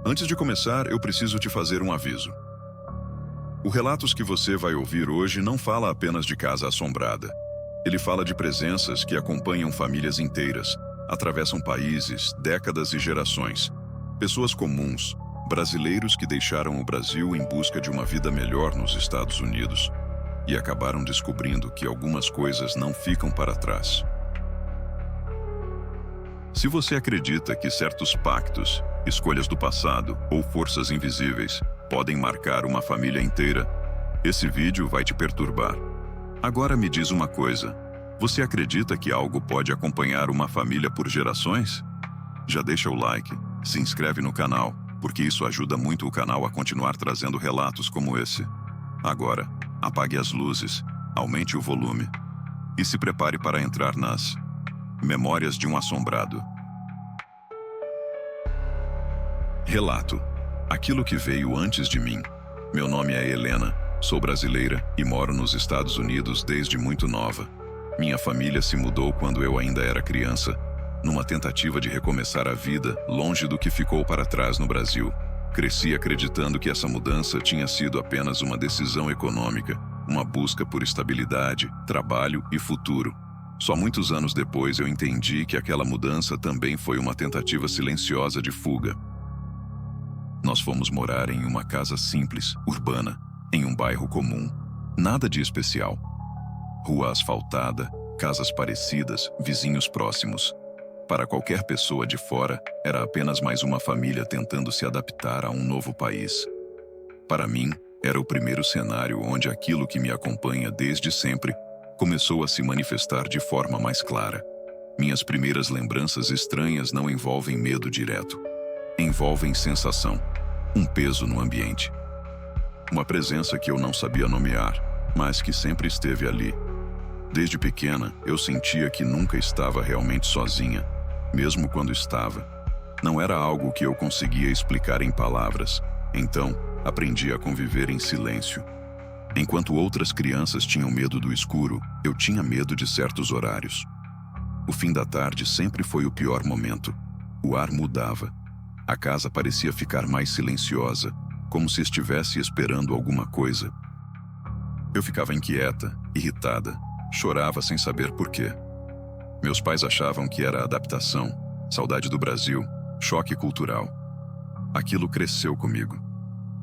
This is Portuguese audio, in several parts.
Antes de começar, eu preciso te fazer um aviso. O Relatos que você vai ouvir hoje não fala apenas de casa assombrada. Ele fala de presenças que acompanham famílias inteiras, atravessam países, décadas e gerações. Pessoas comuns, brasileiros que deixaram o Brasil em busca de uma vida melhor nos Estados Unidos e acabaram descobrindo que algumas coisas não ficam para trás. Se você acredita que certos pactos, escolhas do passado ou forças invisíveis podem marcar uma família inteira, esse vídeo vai te perturbar. Agora me diz uma coisa, você acredita que algo pode acompanhar uma família por gerações? Já deixa o like, se inscreve no canal, porque isso ajuda muito o canal a continuar trazendo relatos como esse. Agora, apague as luzes, aumente o volume e se prepare para entrar nas Memórias de um Assombrado. Relato. Aquilo que veio antes de mim. Meu nome é Helena, sou brasileira e moro nos Estados Unidos desde muito nova. Minha família se mudou quando eu ainda era criança, numa tentativa de recomeçar a vida longe do que ficou para trás no Brasil. Cresci acreditando que essa mudança tinha sido apenas uma decisão econômica, uma busca por estabilidade, trabalho e futuro. Só muitos anos depois eu entendi que aquela mudança também foi uma tentativa silenciosa de fuga. Nós fomos morar em uma casa simples, urbana, em um bairro comum. Nada de especial. Rua asfaltada, casas parecidas, vizinhos próximos. Para qualquer pessoa de fora, era apenas mais uma família tentando se adaptar a um novo país. Para mim, era o primeiro cenário onde aquilo que me acompanha desde sempre começou a se manifestar de forma mais clara. Minhas primeiras lembranças estranhas não envolvem medo direto. Envolvem sensação, um peso no ambiente. Uma presença que eu não sabia nomear, mas que sempre esteve ali. Desde pequena, eu sentia que nunca estava realmente sozinha, mesmo quando estava. Não era algo que eu conseguia explicar em palavras, então aprendi a conviver em silêncio. Enquanto outras crianças tinham medo do escuro, eu tinha medo de certos horários. O fim da tarde sempre foi o pior momento. O ar mudava. A casa parecia ficar mais silenciosa, como se estivesse esperando alguma coisa. Eu ficava inquieta, irritada, chorava sem saber por quê. Meus pais achavam que era adaptação, saudade do Brasil, choque cultural. Aquilo cresceu comigo.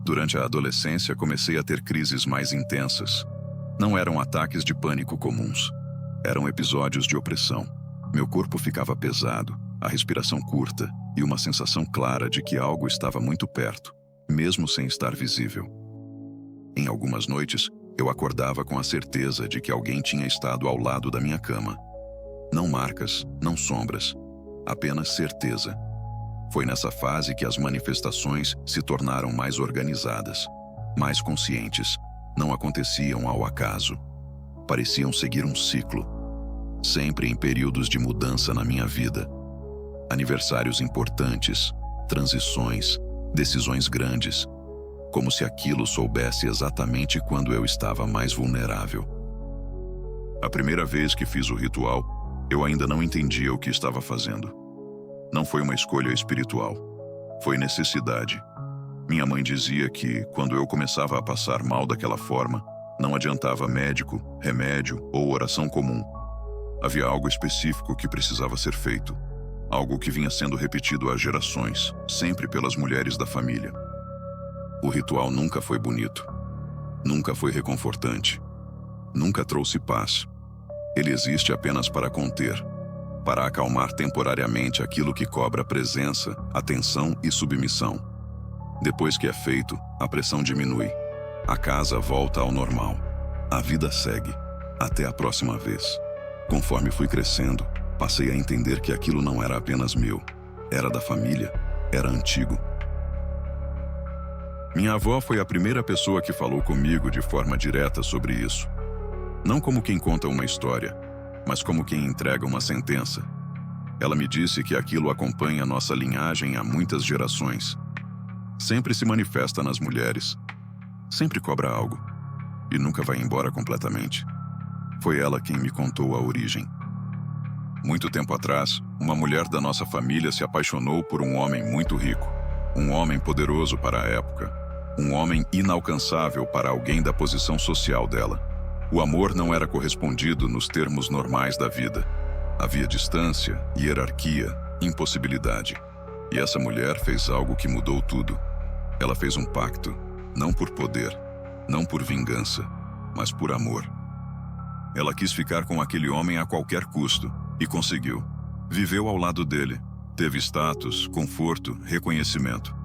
Durante a adolescência, comecei a ter crises mais intensas. Não eram ataques de pânico comuns. Eram episódios de opressão. Meu corpo ficava pesado, a respiração curta e uma sensação clara de que algo estava muito perto, mesmo sem estar visível. Em algumas noites, eu acordava com a certeza de que alguém tinha estado ao lado da minha cama. Não marcas, não sombras, apenas certeza. Foi nessa fase que as manifestações se tornaram mais organizadas, mais conscientes. Não aconteciam ao acaso. Pareciam seguir um ciclo. Sempre em períodos de mudança na minha vida. Aniversários importantes, transições, decisões grandes. Como se aquilo soubesse exatamente quando eu estava mais vulnerável. A primeira vez que fiz o ritual, eu ainda não entendia o que estava fazendo. Não foi uma escolha espiritual. Foi necessidade. Minha mãe dizia que, quando eu começava a passar mal daquela forma, não adiantava médico, remédio ou oração comum. Havia algo específico que precisava ser feito. Algo que vinha sendo repetido há gerações, sempre pelas mulheres da família. O ritual nunca foi bonito. Nunca foi reconfortante. Nunca trouxe paz. Ele existe apenas para conter, para acalmar temporariamente aquilo que cobra presença, atenção e submissão. Depois que é feito, a pressão diminui. A casa volta ao normal. A vida segue. Até a próxima vez. Conforme fui crescendo, passei a entender que aquilo não era apenas meu. Era da família. Era antigo. Minha avó foi a primeira pessoa que falou comigo de forma direta sobre isso. Não como quem conta uma história, mas como quem entrega uma sentença. Ela me disse que aquilo acompanha nossa linhagem há muitas gerações. Sempre se manifesta nas mulheres. Sempre cobra algo. E nunca vai embora completamente. Foi ela quem me contou a origem. Muito tempo atrás, uma mulher da nossa família se apaixonou por um homem muito rico. Um homem poderoso para a época. Um homem inalcançável para alguém da posição social dela. O amor não era correspondido nos termos normais da vida. Havia distância, hierarquia, impossibilidade. E essa mulher fez algo que mudou tudo. Ela fez um pacto, não por poder, não por vingança, mas por amor. Ela quis ficar com aquele homem a qualquer custo, e conseguiu. Viveu ao lado dele, teve status, conforto, reconhecimento.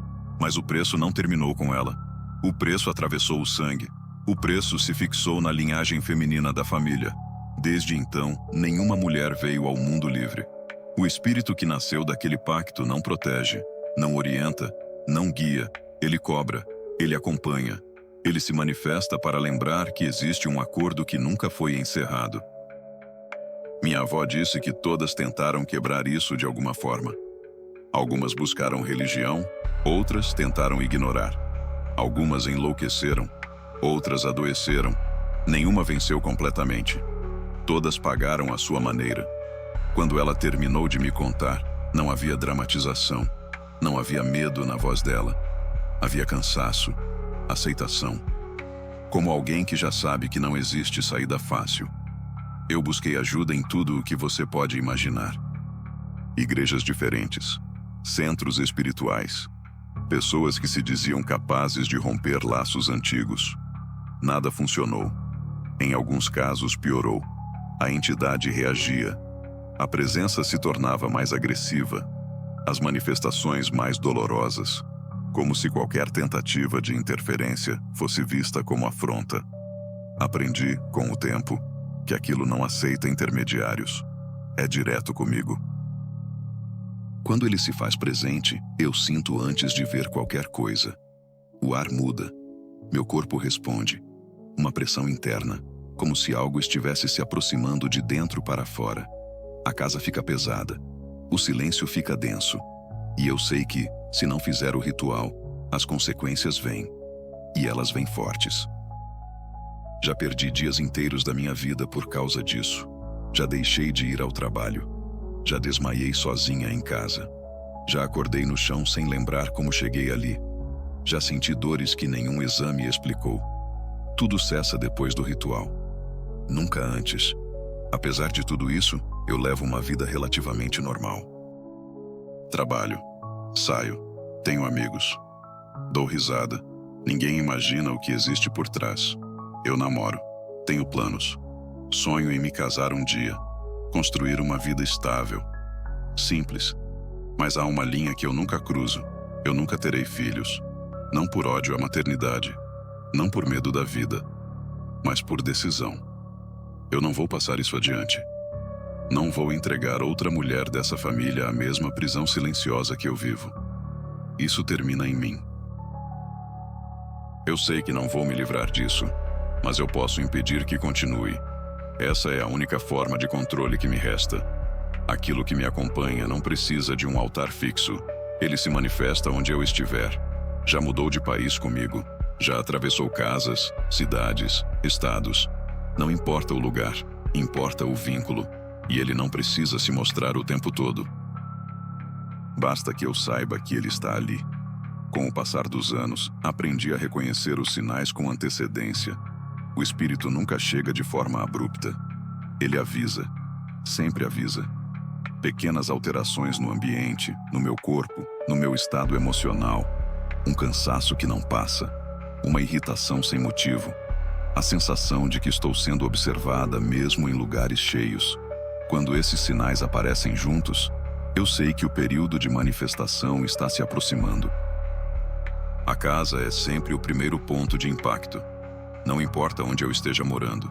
Mas o preço não terminou com ela. O preço atravessou o sangue. O preço se fixou na linhagem feminina da família. Desde então, nenhuma mulher veio ao mundo livre. O espírito que nasceu daquele pacto não protege, não orienta, não guia. Ele cobra, ele acompanha. Ele se manifesta para lembrar que existe um acordo que nunca foi encerrado. Minha avó disse que todas tentaram quebrar isso de alguma forma. Algumas buscaram religião, outras tentaram ignorar. Algumas enlouqueceram, outras adoeceram. Nenhuma venceu completamente. Todas pagaram à sua maneira. Quando ela terminou de me contar, não havia dramatização, não havia medo na voz dela. Havia cansaço, aceitação. Como alguém que já sabe que não existe saída fácil. Eu busquei ajuda em tudo o que você pode imaginar. Igrejas diferentes, centros espirituais, pessoas que se diziam capazes de romper laços antigos. Nada funcionou. Em alguns casos piorou. A entidade reagia. A presença se tornava mais agressiva. As manifestações mais dolorosas. Como se qualquer tentativa de interferência fosse vista como afronta. Aprendi, com o tempo, que aquilo não aceita intermediários. É direto comigo. Quando ele se faz presente, eu sinto antes de ver qualquer coisa. O ar muda. Meu corpo responde. Uma pressão interna, como se algo estivesse se aproximando de dentro para fora. A casa fica pesada. O silêncio fica denso. E eu sei que, se não fizer o ritual, as consequências vêm. E elas vêm fortes. Já perdi dias inteiros da minha vida por causa disso. Já deixei de ir ao trabalho. Já desmaiei sozinha em casa. Já acordei no chão sem lembrar como cheguei ali. Já senti dores que nenhum exame explicou. Tudo cessa depois do ritual. Nunca antes. Apesar de tudo isso, eu levo uma vida relativamente normal. Trabalho. Saio. Tenho amigos. Dou risada. Ninguém imagina o que existe por trás. Eu namoro. Tenho planos. Sonho em me casar um dia. Construir uma vida estável. Simples. Mas há uma linha que eu nunca cruzo. Eu nunca terei filhos. Não por ódio à maternidade. Não por medo da vida. Mas por decisão. Eu não vou passar isso adiante. Não vou entregar outra mulher dessa família à mesma prisão silenciosa que eu vivo. Isso termina em mim. Eu sei que não vou me livrar disso, mas eu posso impedir que continue. Essa é a única forma de controle que me resta. Aquilo que me acompanha não precisa de um altar fixo. Ele se manifesta onde eu estiver. Já mudou de país comigo. Já atravessou casas, cidades, estados. Não importa o lugar, importa o vínculo. E ele não precisa se mostrar o tempo todo. Basta que eu saiba que ele está ali. Com o passar dos anos, aprendi a reconhecer os sinais com antecedência. O espírito nunca chega de forma abrupta. Ele avisa, sempre avisa. Pequenas alterações no ambiente, no meu corpo, no meu estado emocional. Um cansaço que não passa. Uma irritação sem motivo. A sensação de que estou sendo observada mesmo em lugares cheios. Quando esses sinais aparecem juntos, eu sei que o período de manifestação está se aproximando. A casa é sempre o primeiro ponto de impacto. Não importa onde eu esteja morando.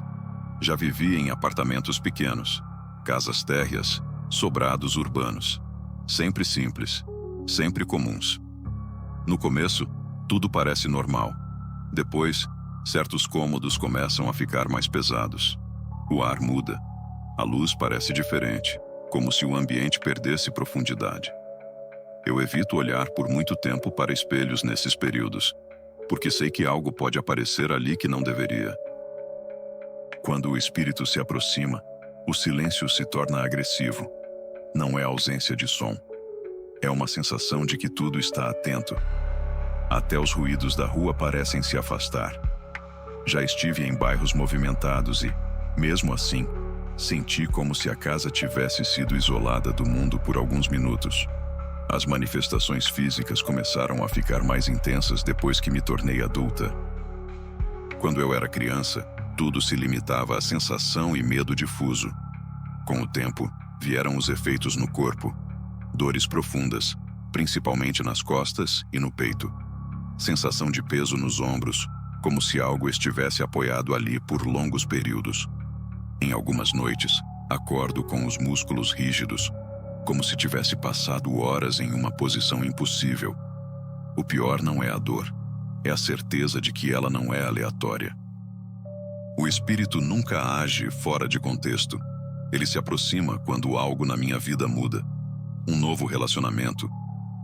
Já vivi em apartamentos pequenos, casas térreas, sobrados urbanos. Sempre simples, sempre comuns. No começo, tudo parece normal. Depois, certos cômodos começam a ficar mais pesados. O ar muda. A luz parece diferente, como se o ambiente perdesse profundidade. Eu evito olhar por muito tempo para espelhos nesses períodos, porque sei que algo pode aparecer ali que não deveria. Quando o espírito se aproxima, O silêncio se torna agressivo. Não é ausência de som. É uma sensação de que tudo está atento. Até os ruídos da rua parecem se afastar. Já estive em bairros movimentados e, mesmo assim, senti como se a casa tivesse sido isolada do mundo por alguns minutos. As manifestações físicas começaram a ficar mais intensas depois que me tornei adulta. Quando eu era criança, tudo se limitava à sensação e medo difuso. Com o tempo, vieram os efeitos no corpo. Dores profundas, principalmente nas costas e no peito. Sensação de peso nos ombros, como se algo estivesse apoiado ali por longos períodos. Em algumas noites, acordo com os músculos rígidos, como se tivesse passado horas em uma posição impossível. O pior não é a dor, é a certeza de que ela não é aleatória. O espírito nunca age fora de contexto. Ele se aproxima quando algo na minha vida muda. Um novo relacionamento,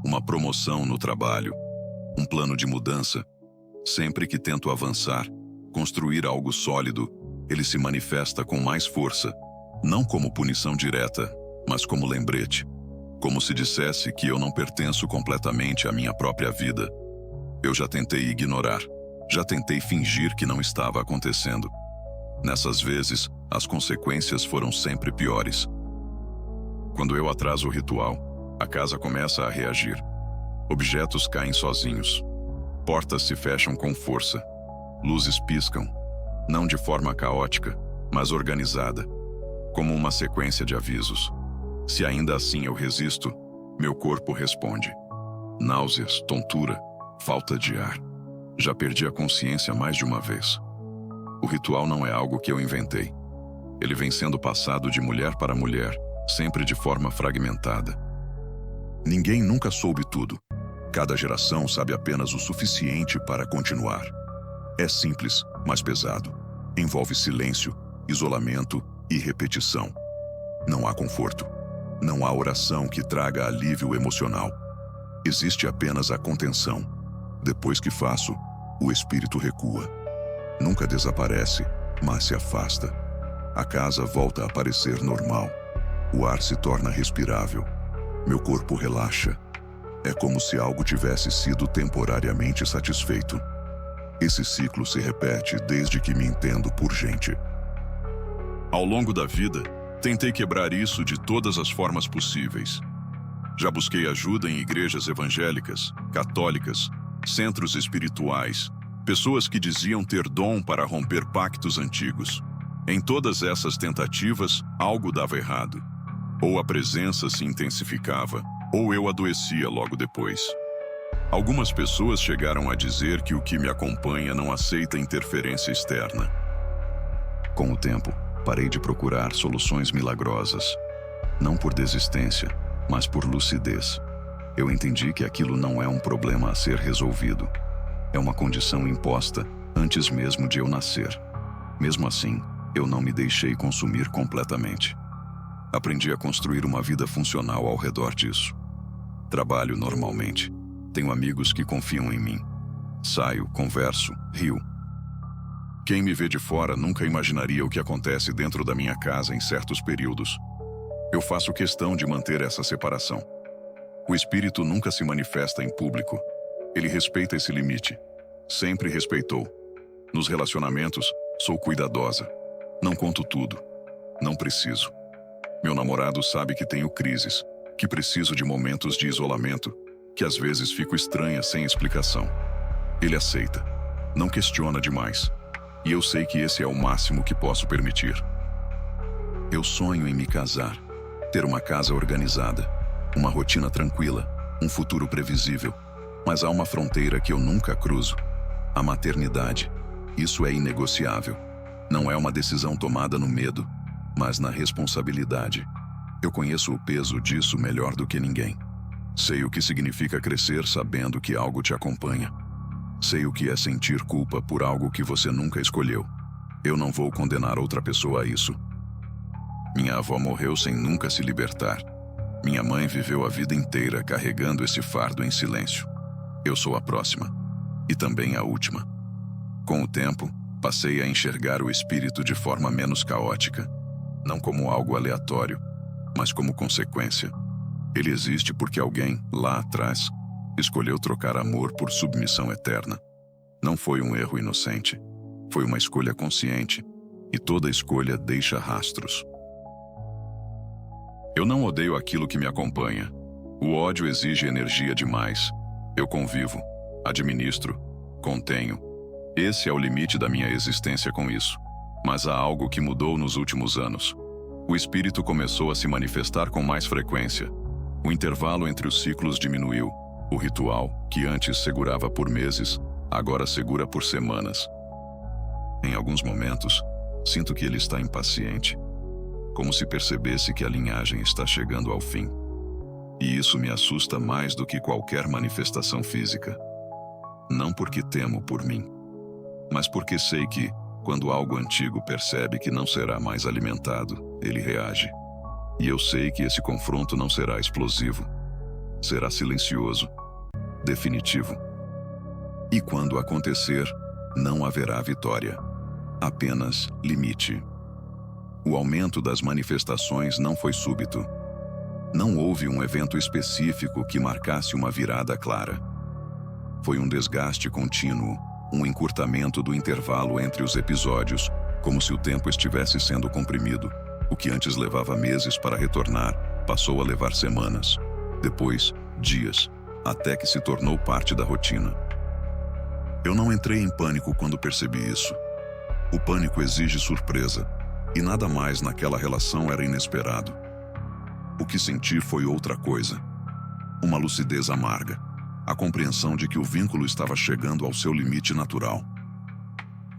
uma promoção no trabalho, um plano de mudança. Sempre que tento avançar, construir algo sólido, ele se manifesta com mais força, não como punição direta, mas como lembrete, como se dissesse que eu não pertenço completamente à minha própria vida. Eu já tentei ignorar, já tentei fingir que não estava acontecendo. Nessas vezes, as consequências foram sempre piores. Quando eu atraso o ritual, a casa começa a reagir. Objetos caem sozinhos. Portas se fecham com força. Luzes piscam, não de forma caótica, mas organizada, como uma sequência de avisos. Se ainda assim eu resisto, meu corpo responde. Náuseas, tontura, falta de ar. Já perdi a consciência mais de uma vez. O ritual não é algo que eu inventei. Ele vem sendo passado de mulher para mulher, sempre de forma fragmentada. Ninguém nunca soube tudo. Cada geração sabe apenas o suficiente para continuar. É simples, mas pesado. Envolve silêncio, isolamento e repetição. Não há conforto. Não há oração que traga alívio emocional. Existe apenas a contenção. Depois que faço, o espírito recua. Nunca desaparece, mas se afasta. A casa volta a parecer normal. O ar se torna respirável. Meu corpo relaxa. É como se algo tivesse sido temporariamente satisfeito. Esse ciclo se repete desde que me entendo por gente. Ao longo da vida, tentei quebrar isso de todas as formas possíveis. Já busquei ajuda em igrejas evangélicas, católicas, centros espirituais, pessoas que diziam ter dom para romper pactos antigos. Em todas essas tentativas, algo dava errado. Ou a presença se intensificava, ou eu adoecia logo depois. Algumas pessoas chegaram a dizer que o que me acompanha não aceita interferência externa. Com o tempo, parei de procurar soluções milagrosas. Não por desistência, mas por lucidez. Eu entendi que aquilo não é um problema a ser resolvido. É uma condição imposta antes mesmo de eu nascer. Mesmo assim, eu não me deixei consumir completamente. Aprendi a construir uma vida funcional ao redor disso. Trabalho normalmente. Tenho amigos que confiam em mim. Saio, converso, rio. Quem me vê de fora nunca imaginaria o que acontece dentro da minha casa em certos períodos. Eu faço questão de manter essa separação. O espírito nunca se manifesta em público. Ele respeita esse limite. Sempre respeitou. Nos relacionamentos, sou cuidadosa. Não conto tudo. Não preciso. Meu namorado sabe que tenho crises, que preciso de momentos de isolamento, que às vezes fico estranha sem explicação. Ele aceita. Não questiona demais. E eu sei que esse é o máximo que posso permitir. Eu sonho em me casar, ter uma casa organizada, uma rotina tranquila, um futuro previsível. Mas há uma fronteira que eu nunca cruzo. A maternidade. Isso é inegociável. Não é uma decisão tomada no medo, mas na responsabilidade. Eu conheço o peso disso melhor do que ninguém. Sei o que significa crescer sabendo que algo te acompanha. Sei o que é sentir culpa por algo que você nunca escolheu. Eu não vou condenar outra pessoa a isso. Minha avó morreu sem nunca se libertar. Minha mãe viveu a vida inteira carregando esse fardo em silêncio. Eu sou a próxima. E também a última. Com o tempo, passei a enxergar o espírito de forma menos caótica. não como algo aleatório, mas como consequência. Ele existe porque alguém, lá atrás, escolheu trocar amor por submissão eterna. Não foi um erro inocente, foi uma escolha consciente, e toda escolha deixa rastros. Eu não odeio aquilo que me acompanha. O ódio exige energia demais. Eu convivo, administro, contenho. Esse é o limite da minha existência com isso. Mas há algo que mudou nos últimos anos. O espírito começou a se manifestar com mais frequência. O intervalo entre os ciclos diminuiu. O ritual, que antes segurava por meses, agora segura por semanas. Em alguns momentos, sinto que ele está impaciente, como se percebesse que a linhagem está chegando ao fim. E isso me assusta mais do que qualquer manifestação física. Não porque temo por mim, mas porque sei que, quando algo antigo percebe que não será mais alimentado, ele reage. E eu sei que esse confronto não será explosivo. Será silencioso, definitivo. E quando acontecer, não haverá vitória, apenas limite. O aumento das manifestações não foi súbito. Não houve um evento específico que marcasse uma virada clara. Foi um desgaste contínuo, um encurtamento do intervalo entre os episódios, como se o tempo estivesse sendo comprimido. O que antes levava meses para retornar, passou a levar semanas. Depois, dias, até que se tornou parte da rotina. Eu não entrei em pânico quando percebi isso. O pânico exige surpresa, e nada mais naquela relação era inesperado. O que senti foi outra coisa. Uma lucidez amarga. A compreensão de que o vínculo estava chegando ao seu limite natural.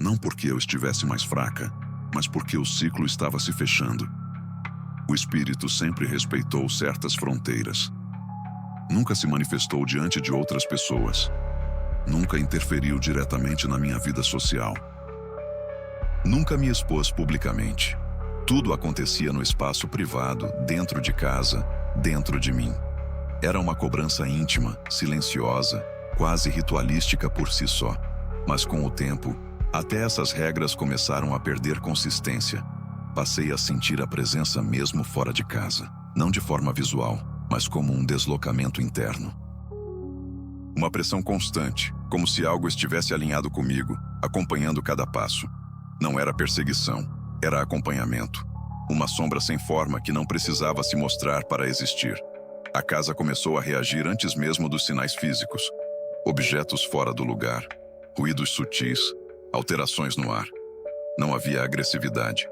Não porque eu estivesse mais fraca, mas porque o ciclo estava se fechando. O espírito sempre respeitou certas fronteiras. Nunca se manifestou diante de outras pessoas. Nunca interferiu diretamente na minha vida social. Nunca me expôs publicamente. Tudo acontecia no espaço privado, dentro de casa, dentro de mim. Era uma cobrança íntima, silenciosa, quase ritualística por si só. Mas com o tempo, até essas regras começaram a perder consistência. Passei a sentir a presença mesmo fora de casa. Não de forma visual, mas como um deslocamento interno. Uma pressão constante, como se algo estivesse alinhado comigo, acompanhando cada passo. Não era perseguição, era acompanhamento. Uma sombra sem forma que não precisava se mostrar para existir. A casa começou a reagir antes mesmo dos sinais físicos. Objetos fora do lugar, ruídos sutis, alterações no ar. Não havia agressividade.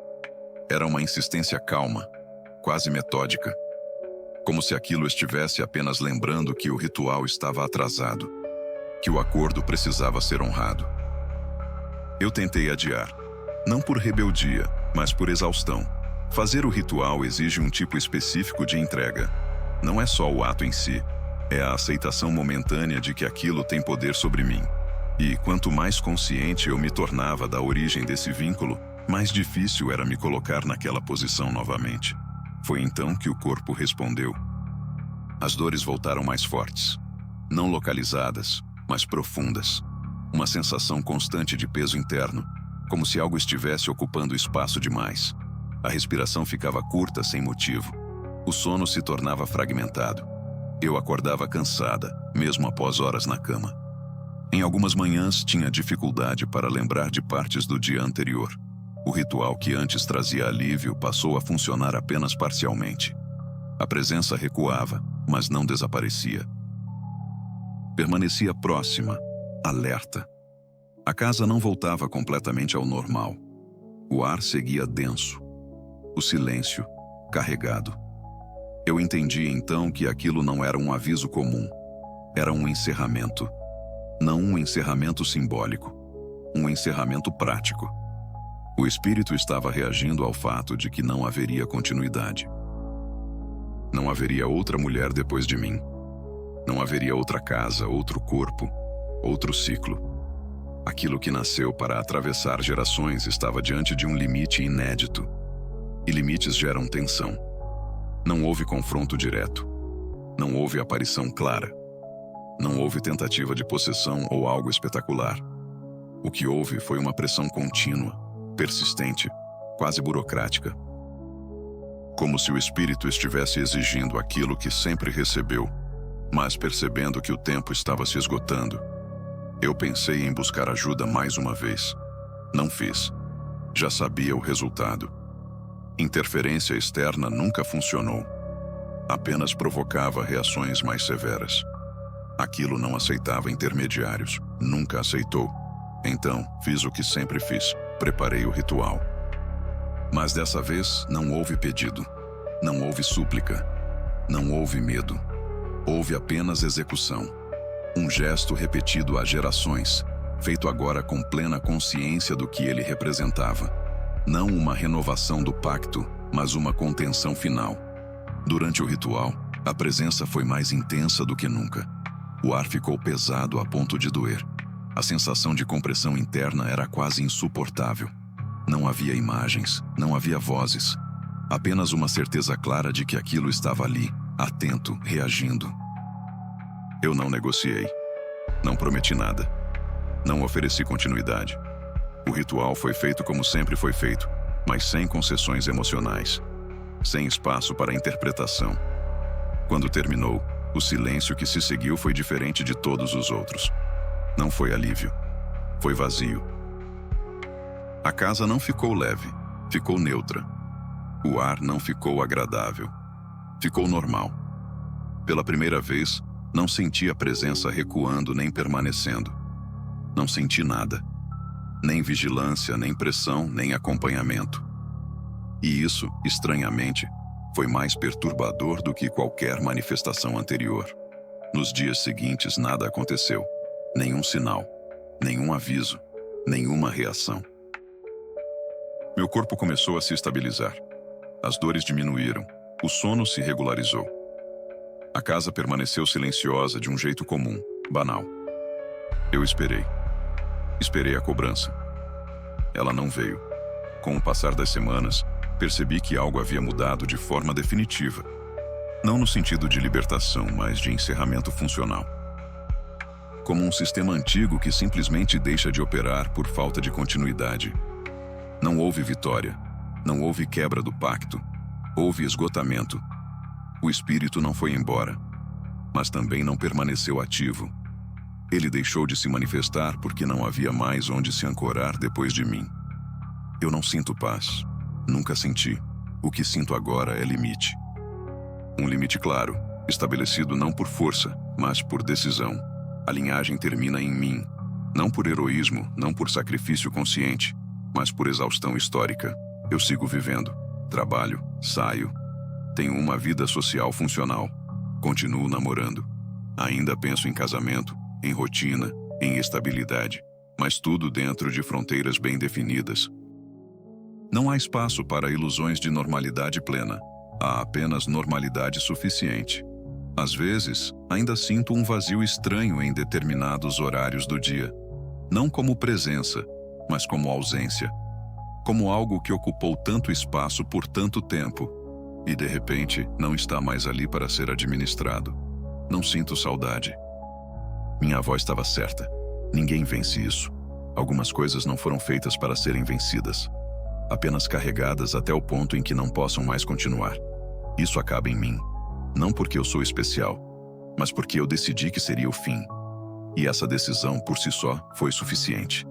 Era uma insistência calma, quase metódica. Como se aquilo estivesse apenas lembrando que o ritual estava atrasado, que o acordo precisava ser honrado. Eu tentei adiar, não por rebeldia, mas por exaustão. Fazer o ritual exige um tipo específico de entrega. Não é só o ato em si, é a aceitação momentânea de que aquilo tem poder sobre mim. E quanto mais consciente eu me tornava da origem desse vínculo, mais difícil era me colocar naquela posição novamente. Foi então que o corpo respondeu. As dores voltaram mais fortes. Não localizadas, mas profundas. Uma sensação constante de peso interno, como se algo estivesse ocupando espaço demais. A respiração ficava curta sem motivo. O sono se tornava fragmentado. Eu acordava cansada, mesmo após horas na cama. Em algumas manhãs, tinha dificuldade para lembrar de partes do dia anterior. O ritual que antes trazia alívio passou a funcionar apenas parcialmente. A presença recuava, mas não desaparecia. Permanecia próxima, alerta. A casa não voltava completamente ao normal. O ar seguia denso. O silêncio, carregado. Eu entendi então que aquilo não era um aviso comum. Era um encerramento. Não um encerramento simbólico. Um encerramento prático. O espírito estava reagindo ao fato de que não haveria continuidade. Não haveria outra mulher depois de mim. Não haveria outra casa, outro corpo, outro ciclo. Aquilo que nasceu para atravessar gerações estava diante de um limite inédito. E limites geram tensão. Não houve confronto direto. Não houve aparição clara. Não houve tentativa de possessão ou algo espetacular. O que houve foi uma pressão contínua, persistente, quase burocrática. como se o espírito estivesse exigindo aquilo que sempre recebeu, mas percebendo que o tempo estava se esgotando. Eu pensei em buscar ajuda mais uma vez. Não fiz. Já sabia o resultado. Interferência externa nunca funcionou. Apenas provocava reações mais severas. Aquilo não aceitava intermediários, nunca aceitou. Então, fiz o que sempre fiz, preparei o ritual. Mas dessa vez, não houve pedido, não houve súplica, não houve medo. Houve apenas execução. Um gesto repetido há gerações, feito agora com plena consciência do que ele representava. Não uma renovação do pacto, mas uma contenção final. Durante o ritual, a presença foi mais intensa do que nunca. O ar ficou pesado a ponto de doer. A sensação de compressão interna era quase insuportável. Não havia imagens, não havia vozes. Apenas uma certeza clara de que aquilo estava ali, atento, reagindo. Eu não negociei. Não prometi nada. Não ofereci continuidade. O ritual foi feito como sempre foi feito, mas sem concessões emocionais. Sem espaço para interpretação. Quando terminou, o silêncio que se seguiu foi diferente de todos os outros. Não foi alívio. Foi vazio. A casa não ficou leve. Ficou neutra. O ar não ficou agradável. Ficou normal. Pela primeira vez, não senti a presença recuando nem permanecendo. Não senti nada. Nem vigilância, nem pressão, nem acompanhamento. E isso, estranhamente, foi mais perturbador do que qualquer manifestação anterior. Nos dias seguintes, nada aconteceu. Nenhum sinal, nenhum aviso, nenhuma reação. Meu corpo começou a se estabilizar. As dores diminuíram. O sono se regularizou. A casa permaneceu silenciosa de um jeito comum, banal. Eu esperei. Esperei a cobrança. Ela não veio. Com o passar das semanas, percebi que algo havia mudado de forma definitiva. Não no sentido de libertação, mas de encerramento funcional. Como um sistema antigo que simplesmente deixa de operar por falta de continuidade. Não houve vitória. Não houve quebra do pacto. Houve esgotamento. O espírito não foi embora, mas também não permaneceu ativo. Ele deixou de se manifestar porque não havia mais onde se ancorar depois de mim. Eu não sinto paz. Nunca senti. O que sinto agora é limite. Um limite claro, estabelecido não por força, mas por decisão. A linhagem termina em mim. Não por heroísmo, não por sacrifício consciente, mas por exaustão histórica. Eu sigo vivendo. Trabalho, saio. Tenho uma vida social funcional. Continuo namorando. Ainda penso em casamento, em rotina, em estabilidade, mas tudo dentro de fronteiras bem definidas. Não há espaço para ilusões de normalidade plena. Há apenas normalidade suficiente. Às vezes, ainda sinto um vazio estranho em determinados horários do dia. Não como presença, mas como ausência. Como algo que ocupou tanto espaço por tanto tempo e, de repente, não está mais ali para ser administrado. Não sinto saudade. Minha avó estava certa. Ninguém vence isso. Algumas coisas não foram feitas para serem vencidas. Apenas carregadas até o ponto em que não possam mais continuar. Isso acaba em mim. Não porque eu sou especial, mas porque eu decidi que seria o fim. E essa decisão, por si só, foi suficiente.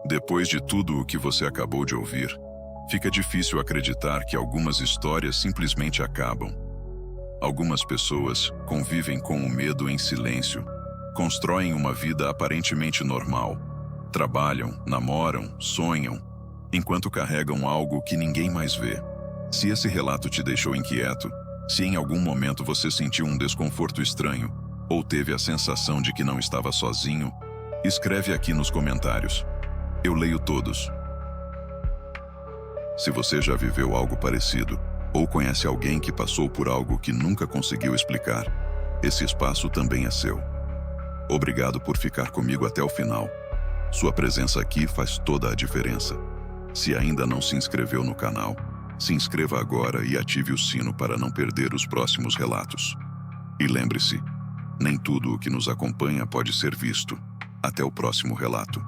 Depois de tudo o que você acabou de ouvir, fica difícil acreditar que algumas histórias simplesmente acabam. Algumas pessoas convivem com o medo em silêncio, constroem uma vida aparentemente normal, trabalham, namoram, sonham, enquanto carregam algo que ninguém mais vê. Se esse relato te deixou inquieto, se em algum momento você sentiu um desconforto estranho, ou teve a sensação de que não estava sozinho, escreve aqui nos comentários. Eu leio todos. Se você já viveu algo parecido, ou conhece alguém que passou por algo que nunca conseguiu explicar, esse espaço também é seu. Obrigado por ficar comigo até o final. Sua presença aqui faz toda a diferença. Se ainda não se inscreveu no canal, se inscreva agora e ative o sino para não perder os próximos relatos. E lembre-se, nem tudo o que nos acompanha pode ser visto. Até o próximo relato.